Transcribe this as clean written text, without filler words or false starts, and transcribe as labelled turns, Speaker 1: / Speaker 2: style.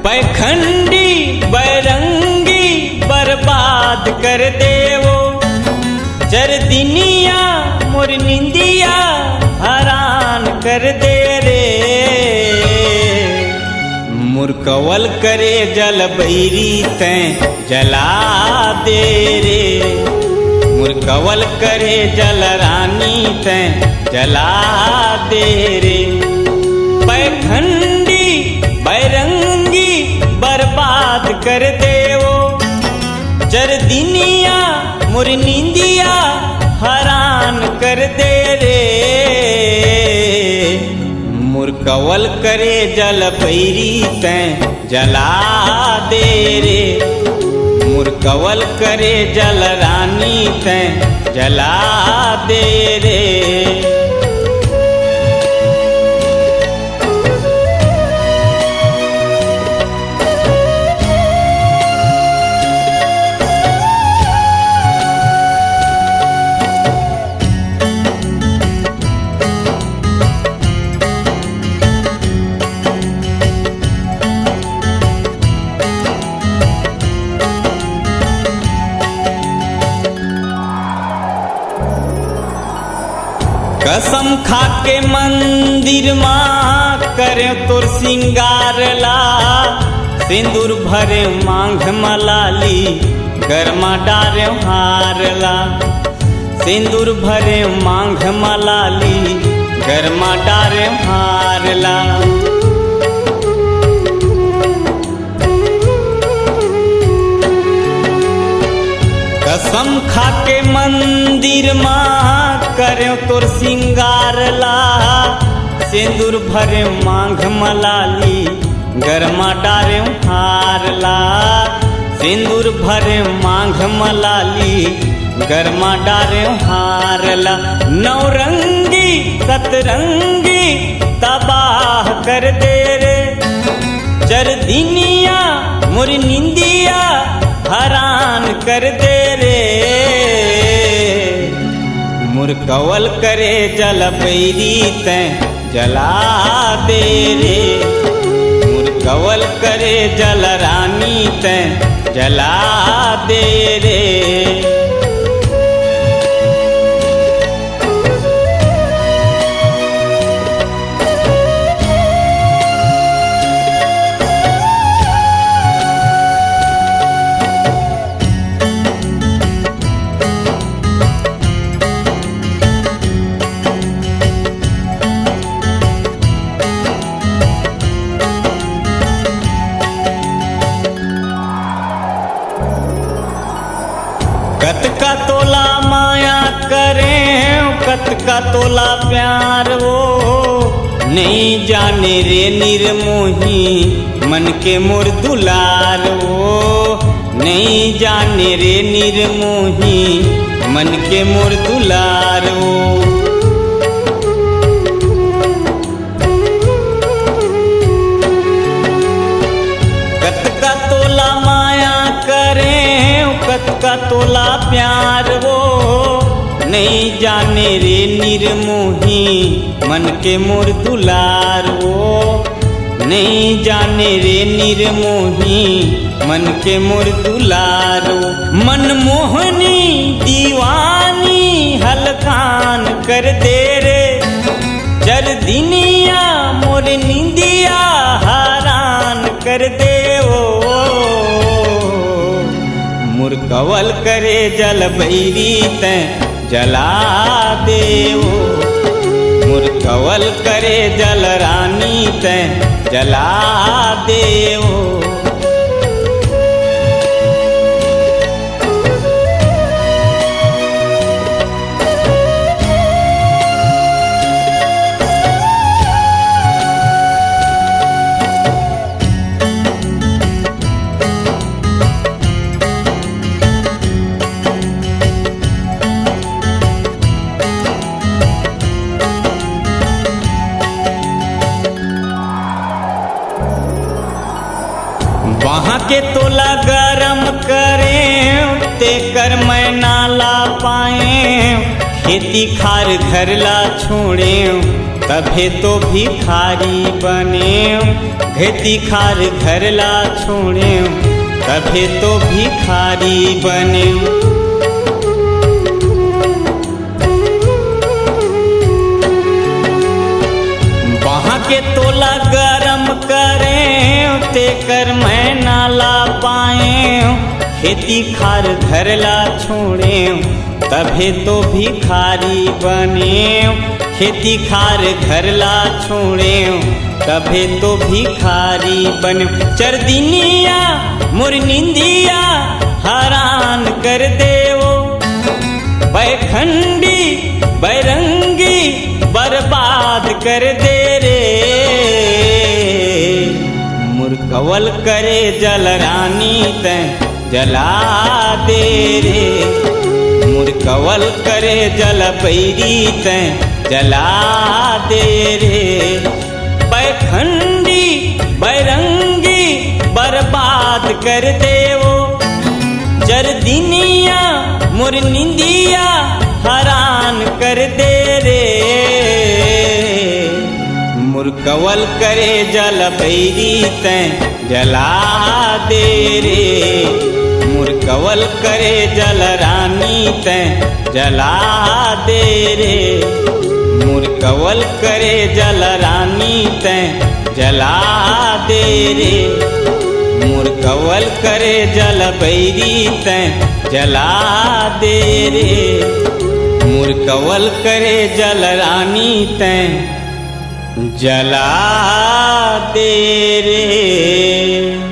Speaker 1: पैखंडी बैरंगी बर्बाद कर देवो, जर दिनिया मोर निंदिया हरान कर दे रे। मुरकवल करे जल बैरी तैं जला दे रे, मुरकवल करे जल रानी तैं जला दे रे। पैखंडी बैरंगी बर्बाद कर देवो, जर दिनिया मोर निंदिया हरान कर दे रे। मुरकवल करे जल बैरी तैं जला दे रे, मुरकवल करे जल रानी तैं जला दे रे। कसम खाके मंदिर माँ करे तोर सिंगार ला, सिंदूर भरे मांग मलाली गरमा डारे हार ला। सिंदूर भरे मांग मलाली गरमा डारे हार ला। कसम खाके मंदिर माँ करे तोर सिंगार ला, सिंदूर भरे मांग मलाली गरमा डारे हार ला। सिंदूर भरे मांग मलाली गरमा डारे हार ला। नौरंगी सतरंगी तबाह कर दे रे, जर दिनिया मोर निंदिया हरान कर दे रे। मुरकवल करे जल बैरी तैं जला दे रे, मुरकवल करे जल रानी तैं जला दे रे। कत का तोला माया करे कत का तोला प्यार वो, नहीं जाने रे निर्मोही मन के मोर दुलार वो। नहीं जाने रे निर्मोही मन के मोर दुलार वो। कत का तोला माया करे कत का तोला प्यार वो, नहीं जाने रे निर्मोही मन के मोर दुलार वो। नहीं जाने रे निर्मोही मन के मोर दुलार वो। मनमोहनी दीवानी हलकान कर दे रे, जर दिनिया मोर निंदिया हरान कर दे वो। मुरकवल करे जल बैरी तैं जला देवो, मुरकवल करे जल रानी तैं जला देवो। वहाँ के तोला गरम करें ते कर मैं ना ला पाए, खेती खार घर ला छोड़े तभे तो भिखारी बने, खेती खार घर ला छोड़े तभे तो भिखारी बने। वहाँ के तोला गरम करें ते कर मैं ना ला पाए, खेती खार घर ला छोड़े तभे तो भिखारी बने, खेती खार घर ला छोड़े तभे तो भिखारी बने। चरदिनिया मोर निंदिया हरान कर देवो, बैखंडी बैरंगी बर्बाद कर दे रे, मुर्कवल करे जल रानी ते जला दे रे, मुर्कवल करे जल पैरी ते जला दे रे, बैखंडी बैरंगी बर्बाद कर देवो, चरदिनिया मोर निंदिया हरान कर दे रे, मुर्कवल करे जल बैरी ते जला दे रे, मुर्कवल करे जल रानी ते जला दे रे, मुर्कवल करे जल रानी ते जला दे रे, मुर्कवल करे जल बैरी ते जला दे रे, मुर्कवल करे जल रानी ते जला दे रे।